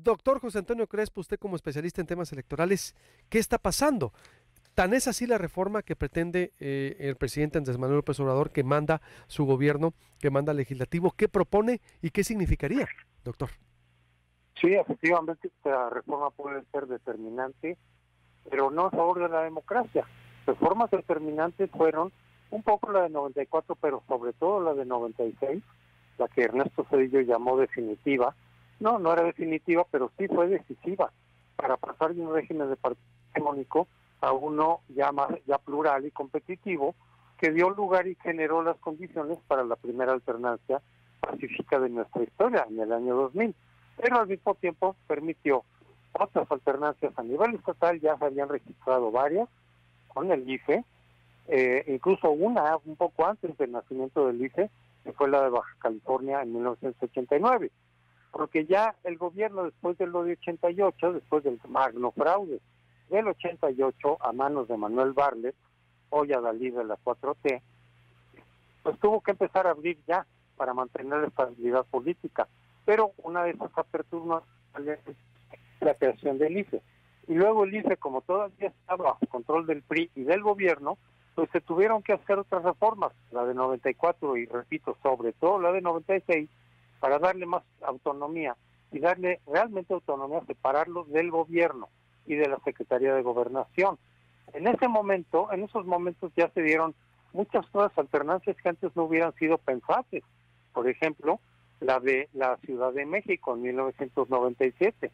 Doctor José Antonio Crespo, usted como especialista en temas electorales, ¿qué está pasando? Tan es así la reforma que pretende el presidente Andrés Manuel López Obrador, que manda su gobierno, que manda al legislativo. ¿Qué propone y qué significaría, doctor? Sí, efectivamente, esta reforma puede ser determinante, pero no a favor de la democracia. Reformas determinantes fueron un poco la de 94, pero sobre todo la de 96, la que Ernesto Zedillo llamó definitiva. No, no era definitiva, pero sí fue decisiva para pasar de un régimen de partido hegemónico a uno ya plural y competitivo, que dio lugar y generó las condiciones para la primera alternancia pacífica de nuestra historia en el año 2000. Pero al mismo tiempo permitió otras alternancias a nivel estatal. Ya se habían registrado varias con el IFE, incluso una un poco antes del nacimiento del IFE, que fue la de Baja California en 1989, porque ya el gobierno, después de lo de 88, después del magno fraude del 88 a manos de Manuel Bartlett, hoy adalid de la 4T, pues tuvo que empezar a abrir ya para mantener la estabilidad política. Pero una de esas aperturas es la creación del IFE. Y luego el IFE, como todavía estaba bajo control del PRI y del gobierno, pues se tuvieron que hacer otras reformas, la de 94 y repito, sobre todo la de 96, para darle más autonomía y darle realmente autonomía, separarlo del gobierno y de la Secretaría de Gobernación. En esos momentos ya se dieron muchas otras alternancias que antes no hubieran sido pensables. Por ejemplo, la de la Ciudad de México en 1997.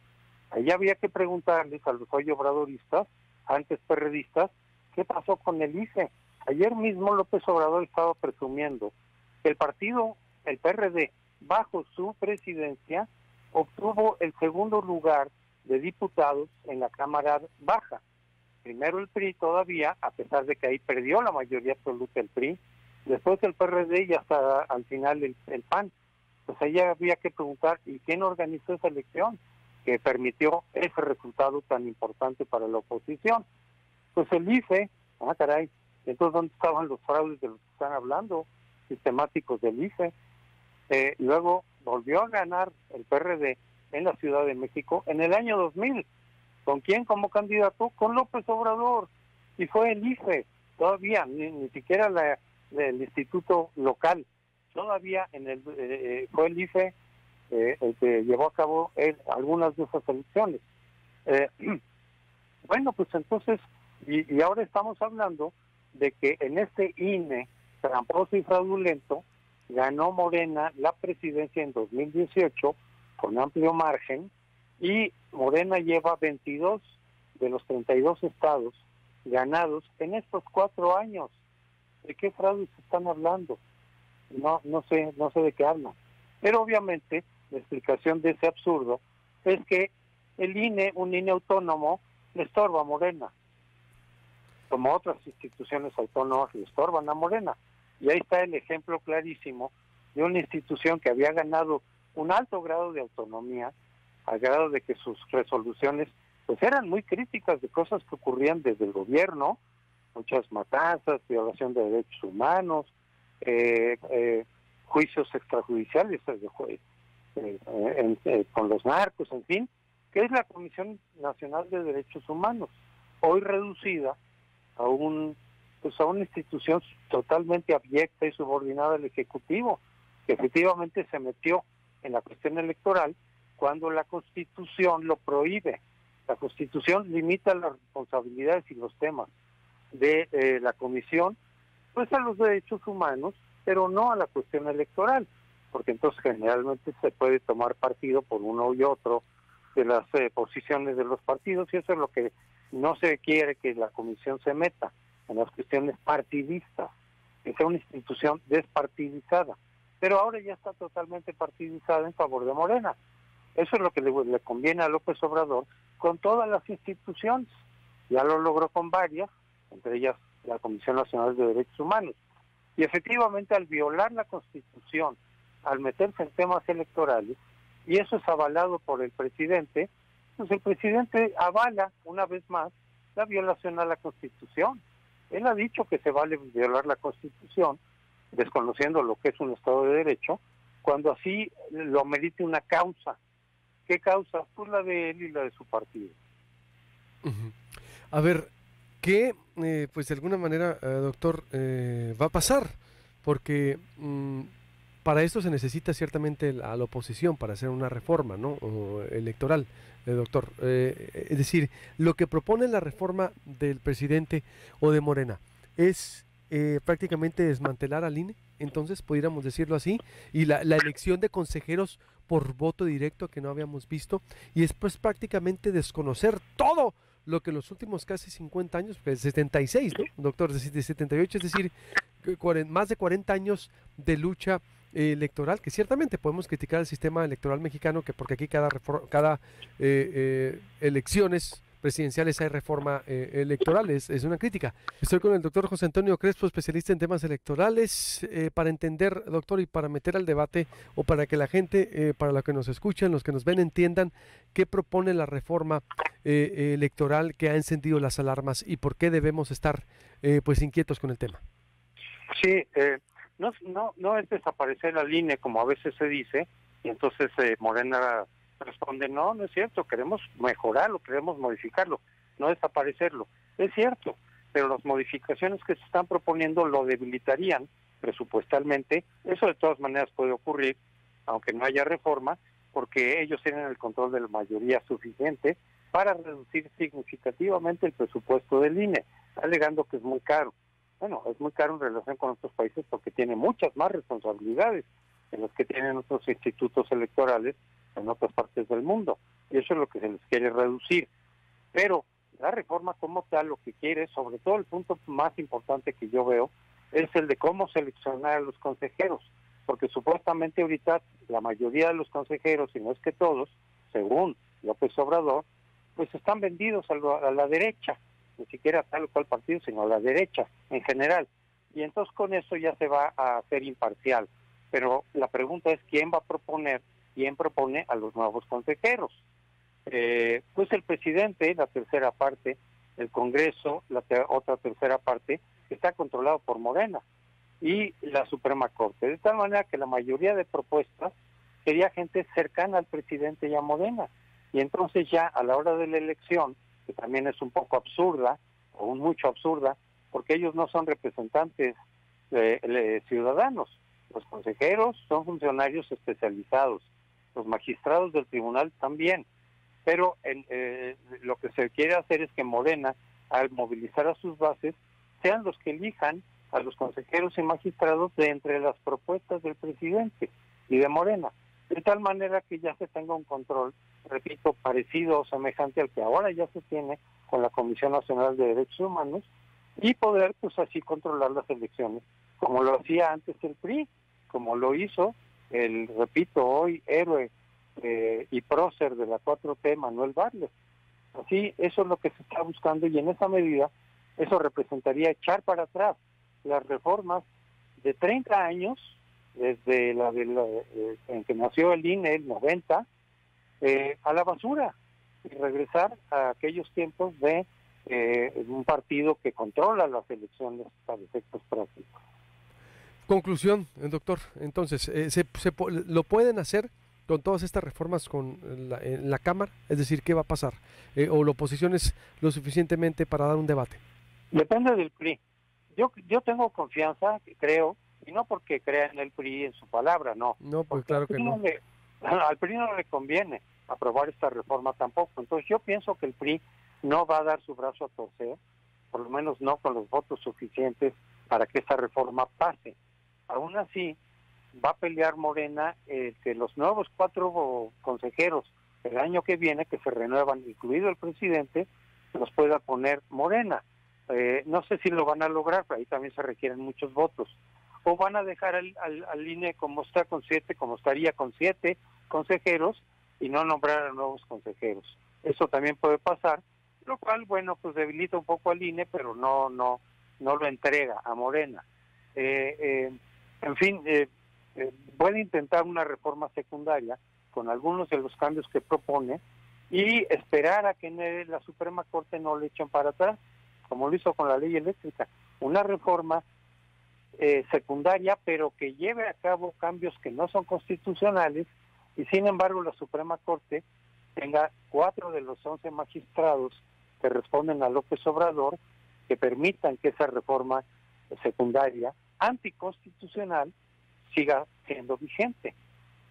Ahí había que preguntarles a los hoy obradoristas, antes perredistas, ¿qué pasó con el IFE? Ayer mismo López Obrador estaba presumiendo que el partido, el PRD, bajo su presidencia, obtuvo el segundo lugar de diputados en la Cámara Baja. Primero el PRI todavía, a pesar de que ahí perdió la mayoría absoluta el PRI, después el PRD y hasta al final el PAN. Pues ahí había que preguntar, ¿y quién organizó esa elección que permitió ese resultado tan importante para la oposición? Pues el IFE. Caray, entonces ¿dónde estaban los fraudes de los que están hablando, sistemáticos del IFE? Luego volvió a ganar el PRD en la Ciudad de México en el año 2000. ¿Con quién como candidato? Con López Obrador. Y fue el IFE, todavía, ni siquiera el instituto local. Todavía fue el IFE el que llevó a cabo algunas de esas elecciones. Bueno, pues entonces, y ahora estamos hablando de que en este INE tramposo y fraudulento ganó Morena la presidencia en 2018 con amplio margen, y Morena lleva 22 de los 32 estados ganados en estos 4 años. ¿De qué fraude se están hablando? No sé de qué hablan. Pero obviamente la explicación de ese absurdo es que el INE, un INE autónomo, le estorba a Morena, como otras instituciones autónomas le estorban a Morena. Y ahí está el ejemplo clarísimo de una institución que había ganado un alto grado de autonomía, al grado de que sus resoluciones pues eran muy críticas de cosas que ocurrían desde el gobierno, muchas matanzas, violación de derechos humanos, juicios extrajudiciales con los narcos, en fin, que es la Comisión Nacional de Derechos Humanos, hoy reducida a una institución totalmente abyecta y subordinada al Ejecutivo, que efectivamente se metió en la cuestión electoral cuando la Constitución lo prohíbe. La Constitución limita las responsabilidades y los temas de la Comisión pues a los derechos humanos, pero no a la cuestión electoral, porque entonces generalmente se puede tomar partido por uno y otro de las posiciones de los partidos, y eso es lo que no se quiere, que la Comisión se meta en las cuestiones partidistas, que sea una institución despartidizada. Pero ahora ya está totalmente partidizada en favor de Morena. Eso es lo que le conviene a López Obrador con todas las instituciones. Ya lo logró con varias, entre ellas la Comisión Nacional de Derechos Humanos. Y efectivamente, al violar la Constitución, al meterse en temas electorales, y eso es avalado por el presidente, pues el presidente avala una vez más la violación a la Constitución. Él ha dicho que se vale violar la Constitución, desconociendo lo que es un Estado de Derecho, cuando así lo merite una causa, ¿Qué causa? Pues la de él y la de su partido. Ujú. A ver, ¿qué, pues de alguna manera, doctor, va a pasar? Porque para esto se necesita ciertamente a la oposición para hacer una reforma, ¿no? O electoral, doctor. Es decir, lo que propone la reforma del presidente o de Morena es prácticamente desmantelar al INE, entonces, pudiéramos decirlo así, y la elección de consejeros por voto directo que no habíamos visto, y después prácticamente desconocer todo lo que en los últimos casi 50 años, pues 76, ¿no? Doctor, de 78, es decir, más de 40 años de lucha electoral, que ciertamente podemos criticar el sistema electoral mexicano, que porque aquí cada elecciones presidenciales hay reforma electoral, es una crítica. Estoy con el doctor José Antonio Crespo, especialista en temas electorales, para entender, doctor, y para meter al debate, o para que la gente, para los que nos escuchan, los que nos ven, entiendan qué propone la reforma electoral que ha encendido las alarmas y por qué debemos estar pues inquietos con el tema. Sí, no es desaparecer la línea como a veces se dice, y entonces Morena responde, no es cierto, queremos mejorarlo, queremos modificarlo, no desaparecerlo. Es cierto, pero las modificaciones que se están proponiendo lo debilitarían presupuestalmente. Eso de todas maneras puede ocurrir, aunque no haya reforma, porque ellos tienen el control de la mayoría suficiente para reducir significativamente el presupuesto del INE, alegando que es muy caro. Bueno, es muy caro en relación con otros países porque tiene muchas más responsabilidades en las que tienen otros institutos electorales en otras partes del mundo. Y eso es lo que se les quiere reducir. Pero la reforma como tal lo que quiere, sobre todo el punto más importante que yo veo, es el de cómo seleccionar a los consejeros. Porque supuestamente ahorita la mayoría de los consejeros, si no es que todos, según López Obrador, pues están vendidos a la derecha, ni siquiera a tal o cual partido, sino a la derecha en general. Y entonces con eso ya se va a hacer imparcial. Pero la pregunta es quién va a proponer, quién propone a los nuevos consejeros. Pues el presidente, la tercera parte, el Congreso, otra tercera parte, está controlado por Morena y la Suprema Corte. De tal manera que la mayoría de propuestas sería gente cercana al presidente y a Morena. Y entonces ya a la hora de la elección, que también es un poco absurda, o mucho absurda, porque ellos no son representantes ciudadanos. Los consejeros son funcionarios especializados, los magistrados del tribunal también, pero lo que se quiere hacer es que Morena, al movilizar a sus bases, sean los que elijan a los consejeros y magistrados de entre las propuestas del presidente y de Morena, de tal manera que ya se tenga un control, repito, parecido o semejante al que ahora ya se tiene con la Comisión Nacional de Derechos Humanos, y poder pues así controlar las elecciones, como lo hacía antes el PRI, como lo hizo el, repito, hoy héroe y prócer de la 4T, Manuel Bartlett. Así, eso es lo que se está buscando, y en esa medida eso representaría echar para atrás las reformas de 30 años, desde en que nació el INE, el 90, a la basura, y regresar a aquellos tiempos de un partido que controla las elecciones para efectos prácticos. Conclusión, doctor. Entonces, ¿lo pueden hacer con todas estas reformas en la Cámara? Es decir, ¿qué va a pasar? ¿O la oposición es lo suficientemente para dar un debate? Depende del PRI. Yo tengo confianza, creo, y no porque crea en el PRI en su palabra, no. No, pues Porque claro que no. al PRI no le conviene aprobar esta reforma tampoco. Entonces yo pienso que el PRI no va a dar su brazo a torcer, por lo menos no con los votos suficientes para que esta reforma pase. Aún así, va a pelear Morena que los nuevos 4 consejeros el año que viene, que se renuevan, incluido el presidente, los pueda poner Morena. No sé si lo van a lograr, pero ahí también se requieren muchos votos. O van a dejar al INE como está con 7, como estaría con 7 consejeros, y no nombrar a nuevos consejeros. Eso también puede pasar, lo cual, bueno, pues debilita un poco al INE, pero no lo entrega a Morena. En fin, puede intentar una reforma secundaria con algunos de los cambios que propone y esperar a que la Suprema Corte no le echen para atrás, como lo hizo con la ley eléctrica. Una reforma secundaria, pero que lleve a cabo cambios que no son constitucionales, y sin embargo la Suprema Corte tenga 4 de los 11 magistrados que responden a López Obrador, que permitan que esa reforma secundaria anticonstitucional siga siendo vigente.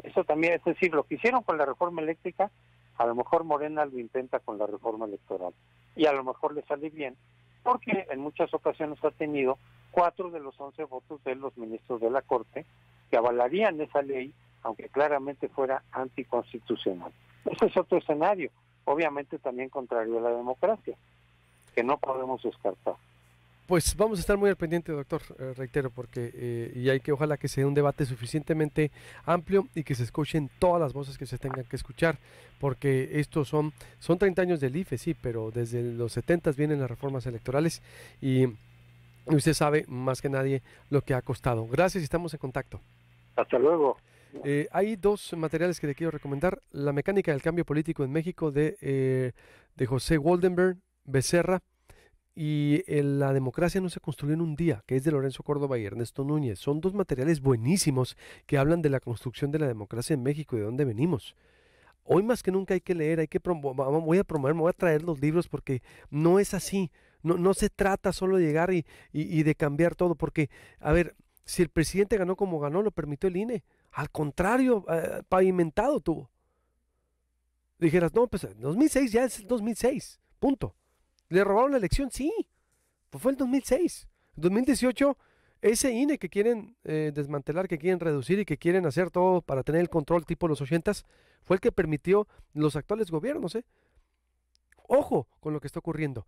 Eso también, es decir, lo que hicieron con la reforma eléctrica, a lo mejor Morena lo intenta con la reforma electoral. Y a lo mejor le sale bien, porque en muchas ocasiones ha tenido 4 de los 11 votos de los ministros de la Corte que avalarían esa ley, aunque claramente fuera anticonstitucional. Ese es otro escenario, obviamente también contrario a la democracia, que no podemos descartar. Pues vamos a estar muy al pendiente, doctor, reitero, porque y hay que ojalá que sea un debate suficientemente amplio y que se escuchen todas las voces que se tengan que escuchar, porque estos son 30 años del IFE, sí, pero desde los 70 vienen las reformas electorales y usted sabe más que nadie lo que ha costado. Gracias y estamos en contacto. Hasta luego. Hay 2 materiales que le quiero recomendar. La mecánica del cambio político en México de José Goldenberg Becerra, y La democracia no se construyó en un día, que es de Lorenzo Córdoba y Ernesto Núñez. Son 2 materiales buenísimos que hablan de la construcción de la democracia en México y de dónde venimos. Hoy más que nunca hay que leer, voy a promover, me voy a traer los libros porque no es así. No se trata solo de llegar y de cambiar todo, porque, a ver, si el presidente ganó como ganó, lo permitió el INE. Al contrario, pavimentado tuvo. Dijeras, no, pues 2006 ya es 2006, punto. ¿Le robaron la elección? Sí, pues fue el 2006. 2018, ese INE que quieren desmantelar, que quieren reducir y que quieren hacer todo para tener el control tipo los 80s, fue el que permitió los actuales gobiernos, Ojo con lo que está ocurriendo.